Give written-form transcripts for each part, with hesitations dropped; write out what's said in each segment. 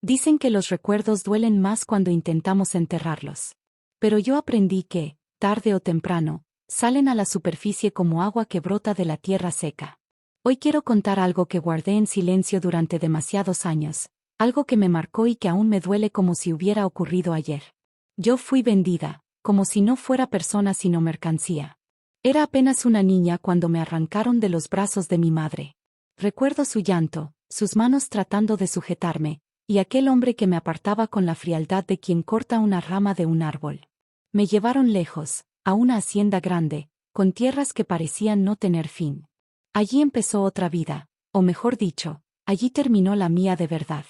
Dicen que los recuerdos duelen más cuando intentamos enterrarlos. Pero yo aprendí que, tarde o temprano, salen a la superficie como agua que brota de la tierra seca. Hoy quiero contar algo que guardé en silencio durante demasiados años, algo que me marcó y que aún me duele como si hubiera ocurrido ayer. Yo fui vendida, como si no fuera persona sino mercancía. Era apenas una niña cuando me arrancaron de los brazos de mi madre. Recuerdo su llanto, sus manos tratando de sujetarme, y aquel hombre que me apartaba con la frialdad de quien corta una rama de un árbol. Me llevaron lejos, a una hacienda grande, con tierras que parecían no tener fin. Allí empezó otra vida, o mejor dicho, allí terminó la mía de verdad.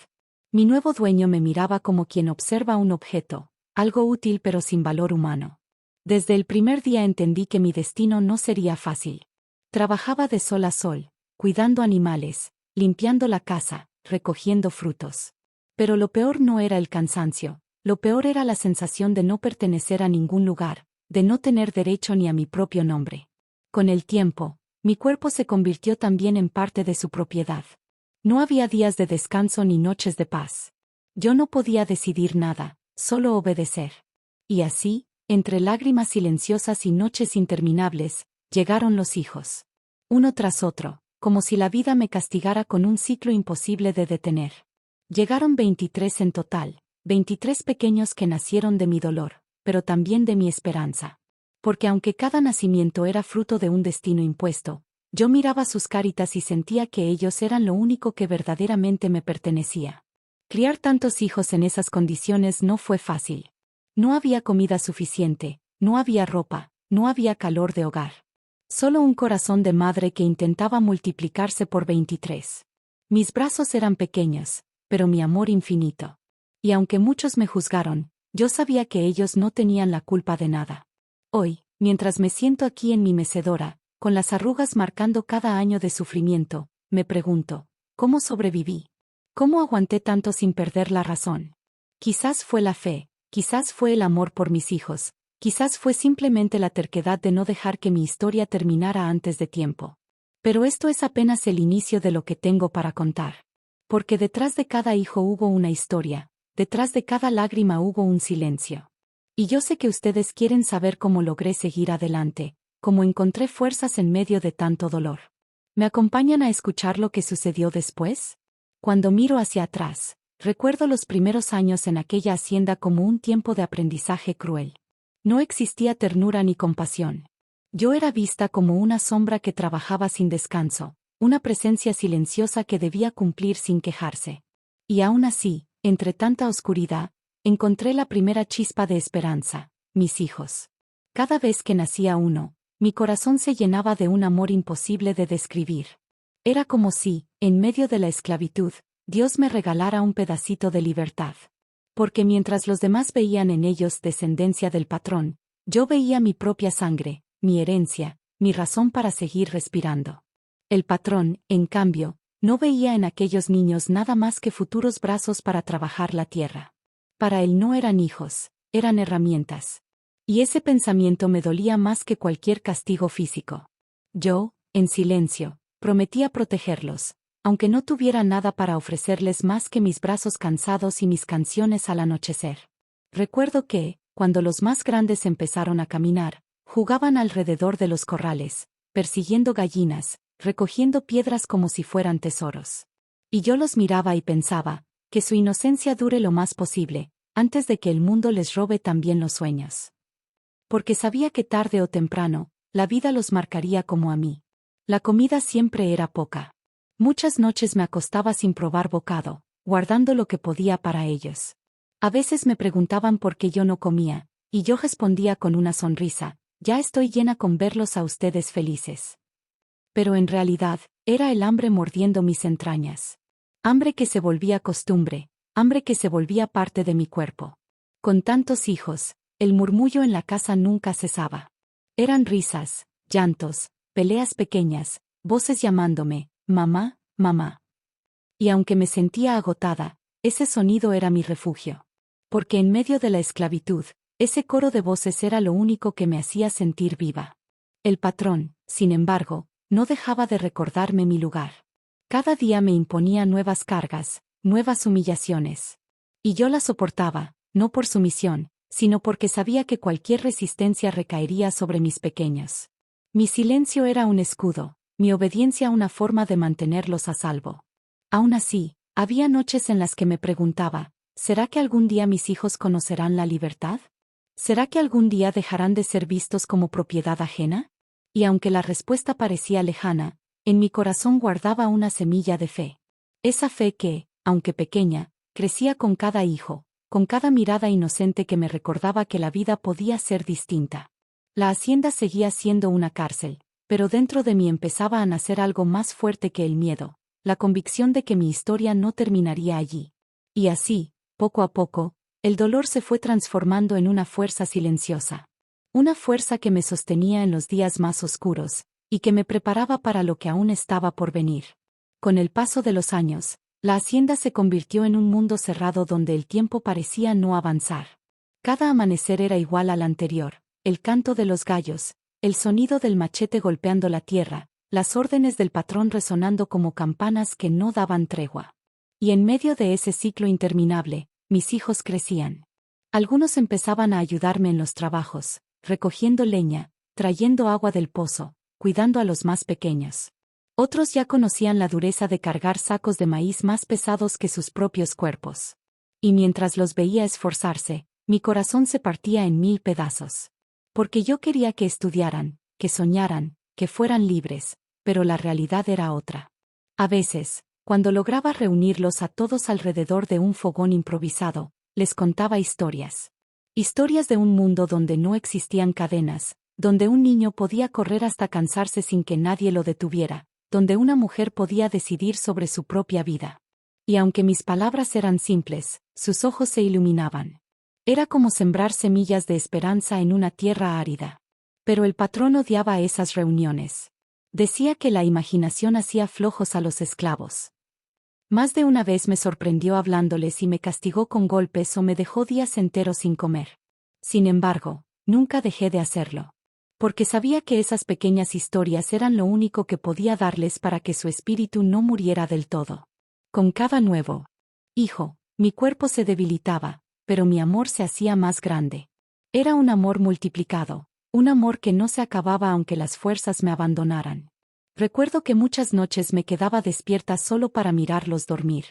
Mi nuevo dueño me miraba como quien observa un objeto, algo útil pero sin valor humano. Desde el primer día entendí que mi destino no sería fácil. Trabajaba de sol a sol, cuidando animales, limpiando la casa, recogiendo frutos. Pero lo peor no era el cansancio, lo peor era la sensación de no pertenecer a ningún lugar, de no tener derecho ni a mi propio nombre. Con el tiempo, mi cuerpo se convirtió también en parte de su propiedad. No había días de descanso ni noches de paz. Yo no podía decidir nada, solo obedecer. Y así, entre lágrimas silenciosas y noches interminables, llegaron los hijos. Uno tras otro, como si la vida me castigara con un ciclo imposible de detener. Llegaron 23 en total, 23 pequeños que nacieron de mi dolor, pero también de mi esperanza. Porque aunque cada nacimiento era fruto de un destino impuesto, yo miraba sus caritas y sentía que ellos eran lo único que verdaderamente me pertenecía. Criar tantos hijos en esas condiciones no fue fácil. No había comida suficiente, no había ropa, no había calor de hogar. Solo un corazón de madre que intentaba multiplicarse por 23. Mis brazos eran pequeños, pero mi amor infinito. Y aunque muchos me juzgaron, yo sabía que ellos no tenían la culpa de nada. Hoy, mientras me siento aquí en mi mecedora, con las arrugas marcando cada año de sufrimiento, me pregunto, ¿cómo sobreviví? ¿Cómo aguanté tanto sin perder la razón? Quizás fue la fe, quizás fue el amor por mis hijos, quizás fue simplemente la terquedad de no dejar que mi historia terminara antes de tiempo. Pero esto es apenas el inicio de lo que tengo para contar. Porque detrás de cada hijo hubo una historia, detrás de cada lágrima hubo un silencio. Y yo sé que ustedes quieren saber cómo logré seguir adelante, cómo encontré fuerzas en medio de tanto dolor. ¿Me acompañan a escuchar lo que sucedió después? Cuando miro hacia atrás, recuerdo los primeros años en aquella hacienda como un tiempo de aprendizaje cruel. No existía ternura ni compasión. Yo era vista como una sombra que trabajaba sin descanso, una presencia silenciosa que debía cumplir sin quejarse. Y aún así, entre tanta oscuridad, encontré la primera chispa de esperanza, mis hijos. Cada vez que nacía uno, mi corazón se llenaba de un amor imposible de describir. Era como si, en medio de la esclavitud, Dios me regalara un pedacito de libertad. Porque mientras los demás veían en ellos descendencia del patrón, yo veía mi propia sangre, mi herencia, mi razón para seguir respirando. El patrón, en cambio, no veía en aquellos niños nada más que futuros brazos para trabajar la tierra. Para él no eran hijos, eran herramientas. Y ese pensamiento me dolía más que cualquier castigo físico. Yo, en silencio, prometía protegerlos, aunque no tuviera nada para ofrecerles más que mis brazos cansados y mis canciones al anochecer. Recuerdo que, cuando los más grandes empezaron a caminar, jugaban alrededor de los corrales, persiguiendo gallinas, recogiendo piedras como si fueran tesoros. Y yo los miraba y pensaba, que su inocencia dure lo más posible, antes de que el mundo les robe también los sueños. Porque sabía que tarde o temprano, la vida los marcaría como a mí. La comida siempre era poca. Muchas noches me acostaba sin probar bocado, guardando lo que podía para ellos. A veces me preguntaban por qué yo no comía, y yo respondía con una sonrisa, ya estoy llena con verlos a ustedes felices. Pero en realidad, era el hambre mordiendo mis entrañas. Hambre que se volvía costumbre, hambre que se volvía parte de mi cuerpo. Con tantos hijos, el murmullo en la casa nunca cesaba. Eran risas, llantos, peleas pequeñas, voces llamándome, mamá, mamá. Y aunque me sentía agotada, ese sonido era mi refugio. Porque en medio de la esclavitud, ese coro de voces era lo único que me hacía sentir viva. El patrón, sin embargo, no dejaba de recordarme mi lugar. Cada día me imponía nuevas cargas, nuevas humillaciones. Y yo la soportaba, no por sumisión, sino porque sabía que cualquier resistencia recaería sobre mis pequeños. Mi silencio era un escudo, mi obediencia una forma de mantenerlos a salvo. Aún así, había noches en las que me preguntaba, ¿será que algún día mis hijos conocerán la libertad? ¿Será que algún día dejarán de ser vistos como propiedad ajena? Y aunque la respuesta parecía lejana, en mi corazón guardaba una semilla de fe. Esa fe que, aunque pequeña, crecía con cada hijo, con cada mirada inocente que me recordaba que la vida podía ser distinta. La hacienda seguía siendo una cárcel, pero dentro de mí empezaba a nacer algo más fuerte que el miedo, la convicción de que mi historia no terminaría allí. Y así, poco a poco, el dolor se fue transformando en una fuerza silenciosa. Una fuerza que me sostenía en los días más oscuros, y que me preparaba para lo que aún estaba por venir. Con el paso de los años, la hacienda se convirtió en un mundo cerrado donde el tiempo parecía no avanzar. Cada amanecer era igual al anterior, el canto de los gallos, el sonido del machete golpeando la tierra, las órdenes del patrón resonando como campanas que no daban tregua. Y en medio de ese ciclo interminable, mis hijos crecían. Algunos empezaban a ayudarme en los trabajos, recogiendo leña, trayendo agua del pozo, cuidando a los más pequeños. Otros ya conocían la dureza de cargar sacos de maíz más pesados que sus propios cuerpos. Y mientras los veía esforzarse, mi corazón se partía en 1000 pedazos. Porque yo quería que estudiaran, que soñaran, que fueran libres, pero la realidad era otra. A veces, cuando lograba reunirlos a todos alrededor de un fogón improvisado, les contaba historias. Historias de un mundo donde no existían cadenas, donde un niño podía correr hasta cansarse sin que nadie lo detuviera, donde una mujer podía decidir sobre su propia vida. Y aunque mis palabras eran simples, sus ojos se iluminaban. Era como sembrar semillas de esperanza en una tierra árida. Pero el patrón odiaba esas reuniones. Decía que la imaginación hacía flojos a los esclavos. Más de una vez me sorprendió hablándoles y me castigó con golpes o me dejó días enteros sin comer. Sin embargo, nunca dejé de hacerlo. Porque sabía que esas pequeñas historias eran lo único que podía darles para que su espíritu no muriera del todo. Con cada nuevo hijo, mi cuerpo se debilitaba, pero mi amor se hacía más grande. Era un amor multiplicado, un amor que no se acababa aunque las fuerzas me abandonaran. Recuerdo que muchas noches me quedaba despierta solo para mirarlos dormir.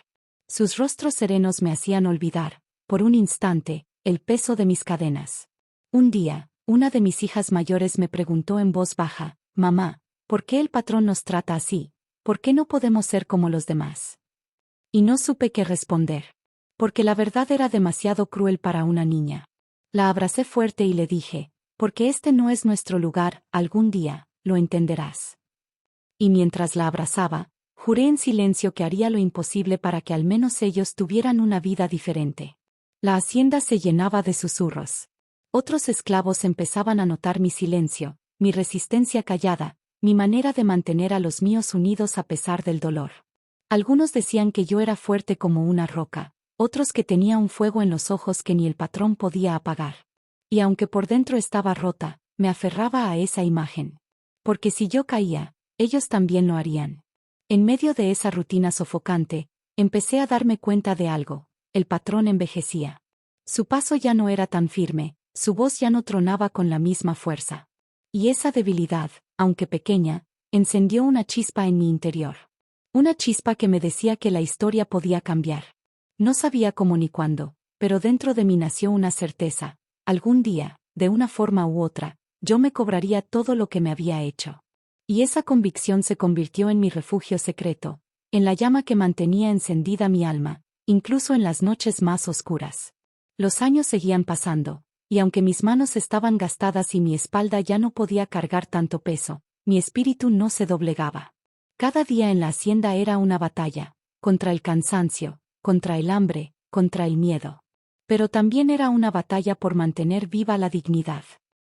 Sus rostros serenos me hacían olvidar, por un instante, el peso de mis cadenas. Un día, una de mis hijas mayores me preguntó en voz baja, «Mamá, ¿por qué el patrón nos trata así? ¿Por qué no podemos ser como los demás?» Y no supe qué responder. Porque la verdad era demasiado cruel para una niña. La abracé fuerte y le dije, «Porque este no es nuestro lugar, algún día, lo entenderás». Y mientras la abrazaba, juré en silencio que haría lo imposible para que al menos ellos tuvieran una vida diferente. La hacienda se llenaba de susurros. Otros esclavos empezaban a notar mi silencio, mi resistencia callada, mi manera de mantener a los míos unidos a pesar del dolor. Algunos decían que yo era fuerte como una roca, otros que tenía un fuego en los ojos que ni el patrón podía apagar. Y aunque por dentro estaba rota, me aferraba a esa imagen. Porque si yo caía, ellos también lo harían. En medio de esa rutina sofocante, empecé a darme cuenta de algo: el patrón envejecía. Su paso ya no era tan firme, su voz ya no tronaba con la misma fuerza. Y esa debilidad, aunque pequeña, encendió una chispa en mi interior. Una chispa que me decía que la historia podía cambiar. No sabía cómo ni cuándo, pero dentro de mí nació una certeza: algún día, de una forma u otra, yo me cobraría todo lo que me había hecho. Y esa convicción se convirtió en mi refugio secreto, en la llama que mantenía encendida mi alma, incluso en las noches más oscuras. Los años seguían pasando, y aunque mis manos estaban gastadas y mi espalda ya no podía cargar tanto peso, mi espíritu no se doblegaba. Cada día en la hacienda era una batalla, contra el cansancio, contra el hambre, contra el miedo. Pero también era una batalla por mantener viva la dignidad.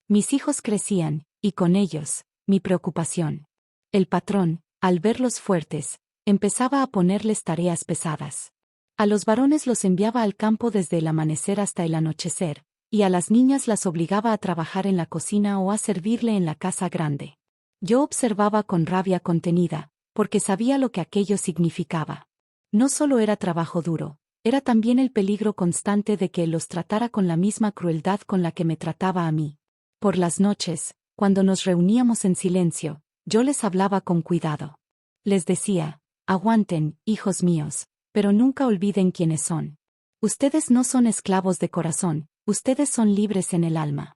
Mis hijos crecían, y con ellos, mi preocupación. El patrón, al verlos fuertes, empezaba a ponerles tareas pesadas. A los varones los enviaba al campo desde el amanecer hasta el anochecer, y a las niñas las obligaba a trabajar en la cocina o a servirle en la casa grande. Yo observaba con rabia contenida, porque sabía lo que aquello significaba. No solo era trabajo duro, era también el peligro constante de que él los tratara con la misma crueldad con la que me trataba a mí. Por las noches, cuando nos reuníamos en silencio, yo les hablaba con cuidado. Les decía, aguanten, hijos míos, pero nunca olviden quiénes son. Ustedes no son esclavos de corazón, ustedes son libres en el alma.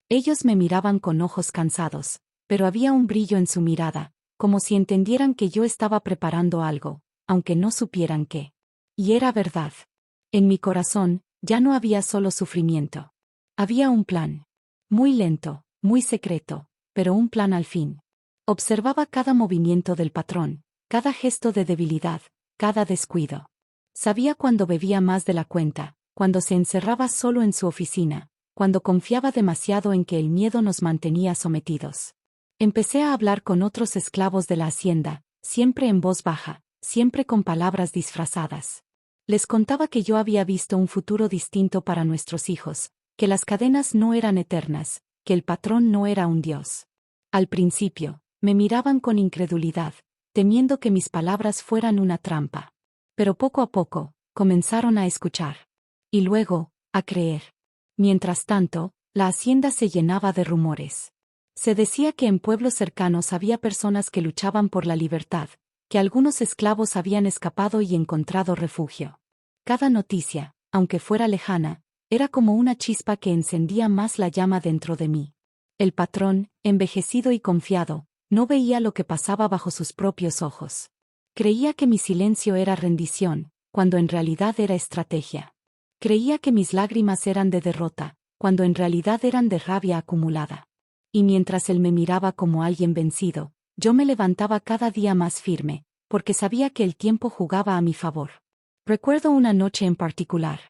Ellos me miraban con ojos cansados, pero había un brillo en su mirada, como si entendieran que yo estaba preparando algo, aunque no supieran qué. Y era verdad. En mi corazón, ya no había solo sufrimiento. Había un plan. Muy lento, muy secreto, pero un plan al fin. Observaba cada movimiento del patrón, cada gesto de debilidad, cada descuido. Sabía cuando bebía más de la cuenta, cuando se encerraba solo en su oficina, cuando confiaba demasiado en que el miedo nos mantenía sometidos. Empecé a hablar con otros esclavos de la hacienda, siempre en voz baja, siempre con palabras disfrazadas. Les contaba que yo había visto un futuro distinto para nuestros hijos, que las cadenas no eran eternas, que el patrón no era un dios. Al principio, me miraban con incredulidad, temiendo que mis palabras fueran una trampa. Pero poco a poco, comenzaron a escuchar. Y luego, a creer. Mientras tanto, la hacienda se llenaba de rumores. Se decía que en pueblos cercanos había personas que luchaban por la libertad, que algunos esclavos habían escapado y encontrado refugio. Cada noticia, aunque fuera lejana, era como una chispa que encendía más la llama dentro de mí. El patrón, envejecido y confiado, no veía lo que pasaba bajo sus propios ojos. Creía que mi silencio era rendición, cuando en realidad era estrategia. Creía que mis lágrimas eran de derrota, cuando en realidad eran de rabia acumulada. Y mientras él me miraba como alguien vencido, yo me levantaba cada día más firme, porque sabía que el tiempo jugaba a mi favor. Recuerdo una noche en particular.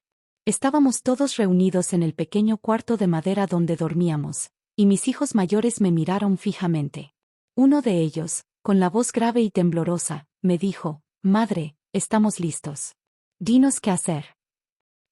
Estábamos todos reunidos en el pequeño cuarto de madera donde dormíamos, y mis hijos mayores me miraron fijamente. Uno de ellos, con la voz grave y temblorosa, me dijo, «Madre, estamos listos. Dinos qué hacer».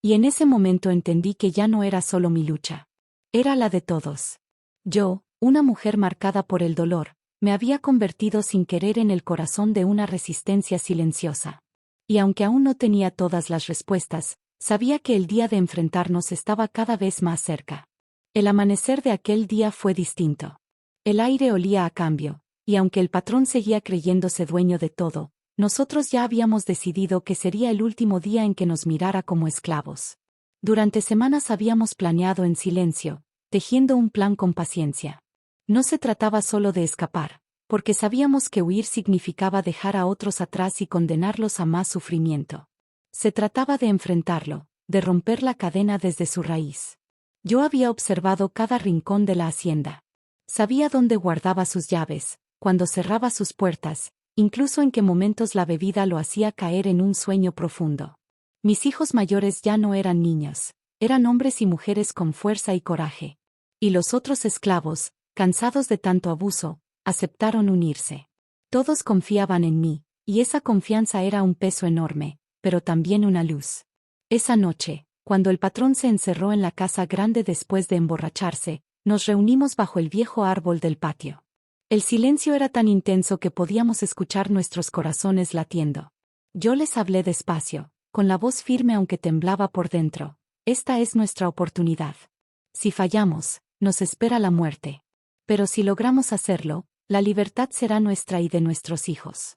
Y en ese momento entendí que ya no era solo mi lucha. Era la de todos. Yo, una mujer marcada por el dolor, me había convertido sin querer en el corazón de una resistencia silenciosa. Y aunque aún no tenía todas las respuestas, sabía que el día de enfrentarnos estaba cada vez más cerca. El amanecer de aquel día fue distinto. El aire olía a cambio, y aunque el patrón seguía creyéndose dueño de todo, nosotros ya habíamos decidido que sería el último día en que nos mirara como esclavos. Durante semanas habíamos planeado en silencio, tejiendo un plan con paciencia. No se trataba solo de escapar, porque sabíamos que huir significaba dejar a otros atrás y condenarlos a más sufrimiento. Se trataba de enfrentarlo, de romper la cadena desde su raíz. Yo había observado cada rincón de la hacienda. Sabía dónde guardaba sus llaves, cuando cerraba sus puertas, incluso en qué momentos la bebida lo hacía caer en un sueño profundo. Mis hijos mayores ya no eran niños, eran hombres y mujeres con fuerza y coraje. Y los otros esclavos, cansados de tanto abuso, aceptaron unirse. Todos confiaban en mí, y esa confianza era un peso enorme, pero también una luz. Esa noche, cuando el patrón se encerró en la casa grande después de emborracharse, nos reunimos bajo el viejo árbol del patio. El silencio era tan intenso que podíamos escuchar nuestros corazones latiendo. Yo les hablé despacio, con la voz firme aunque temblaba por dentro. Esta es nuestra oportunidad. Si fallamos, nos espera la muerte. Pero si logramos hacerlo, la libertad será nuestra y de nuestros hijos.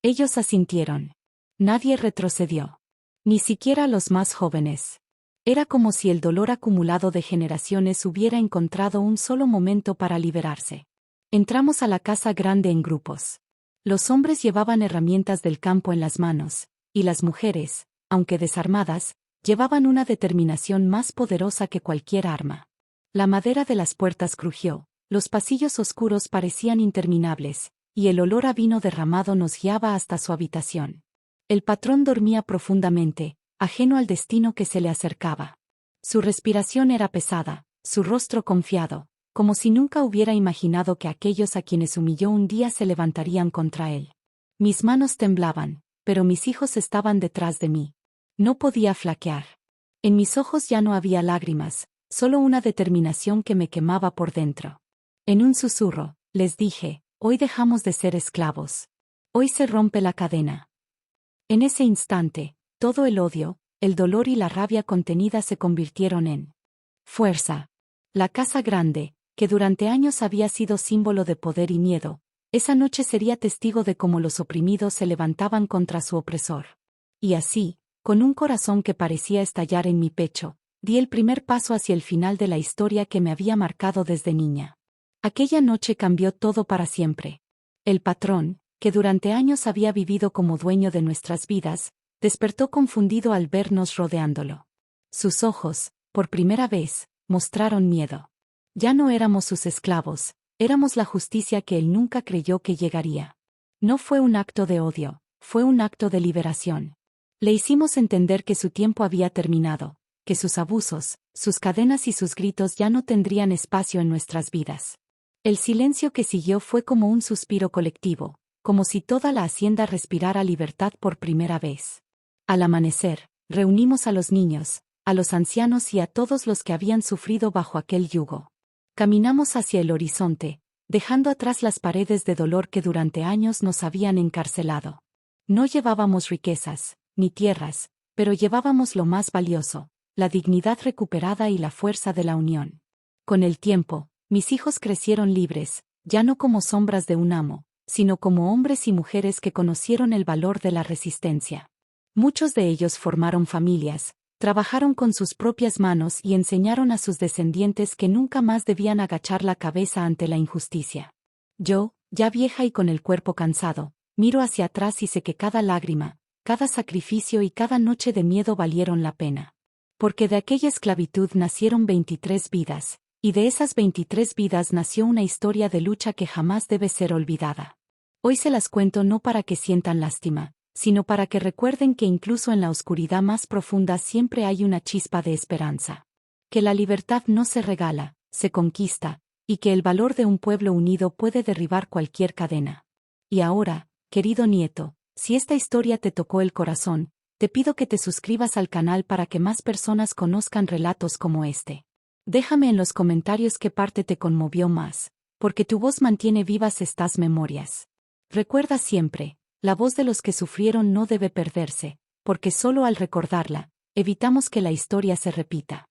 Ellos asintieron. Nadie retrocedió. Ni siquiera los más jóvenes. Era como si el dolor acumulado de generaciones hubiera encontrado un solo momento para liberarse. Entramos a la casa grande en grupos. Los hombres llevaban herramientas del campo en las manos, y las mujeres, aunque desarmadas, llevaban una determinación más poderosa que cualquier arma. La madera de las puertas crujió, los pasillos oscuros parecían interminables, y el olor a vino derramado nos guiaba hasta su habitación. El patrón dormía profundamente, ajeno al destino que se le acercaba. Su respiración era pesada, su rostro confiado, como si nunca hubiera imaginado que aquellos a quienes humilló un día se levantarían contra él. Mis manos temblaban, pero mis hijos estaban detrás de mí. No podía flaquear. En mis ojos ya no había lágrimas, solo una determinación que me quemaba por dentro. En un susurro, les dije, hoy dejamos de ser esclavos. Hoy se rompe la cadena. En ese instante, todo el odio, el dolor y la rabia contenida se convirtieron en fuerza. La casa grande, que durante años había sido símbolo de poder y miedo, esa noche sería testigo de cómo los oprimidos se levantaban contra su opresor. Y así, con un corazón que parecía estallar en mi pecho, di el primer paso hacia el final de la historia que me había marcado desde niña. Aquella noche cambió todo para siempre. El patrón, que durante años había vivido como dueño de nuestras vidas, despertó confundido al vernos rodeándolo. Sus ojos, por primera vez, mostraron miedo. Ya no éramos sus esclavos, éramos la justicia que él nunca creyó que llegaría. No fue un acto de odio, fue un acto de liberación. Le hicimos entender que su tiempo había terminado, que sus abusos, sus cadenas y sus gritos ya no tendrían espacio en nuestras vidas. El silencio que siguió fue como un suspiro colectivo, como si toda la hacienda respirara libertad por primera vez. Al amanecer, reunimos a los niños, a los ancianos y a todos los que habían sufrido bajo aquel yugo. Caminamos hacia el horizonte, dejando atrás las paredes de dolor que durante años nos habían encarcelado. No llevábamos riquezas, ni tierras, pero llevábamos lo más valioso, la dignidad recuperada y la fuerza de la unión. Con el tiempo, mis hijos crecieron libres, ya no como sombras de un amo, sino como hombres y mujeres que conocieron el valor de la resistencia. Muchos de ellos formaron familias, trabajaron con sus propias manos y enseñaron a sus descendientes que nunca más debían agachar la cabeza ante la injusticia. Yo, ya vieja y con el cuerpo cansado, miro hacia atrás y sé que cada lágrima, cada sacrificio y cada noche de miedo valieron la pena. Porque de aquella esclavitud nacieron 23 vidas, y de esas 23 vidas nació una historia de lucha que jamás debe ser olvidada. Hoy se las cuento no para que sientan lástima, sino para que recuerden que incluso en la oscuridad más profunda siempre hay una chispa de esperanza. Que la libertad no se regala, se conquista, y que el valor de un pueblo unido puede derribar cualquier cadena. Y ahora, querido nieto, si esta historia te tocó el corazón, te pido que te suscribas al canal para que más personas conozcan relatos como este. Déjame en los comentarios qué parte te conmovió más, porque tu voz mantiene vivas estas memorias. Recuerda siempre, la voz de los que sufrieron no debe perderse, porque solo al recordarla, evitamos que la historia se repita.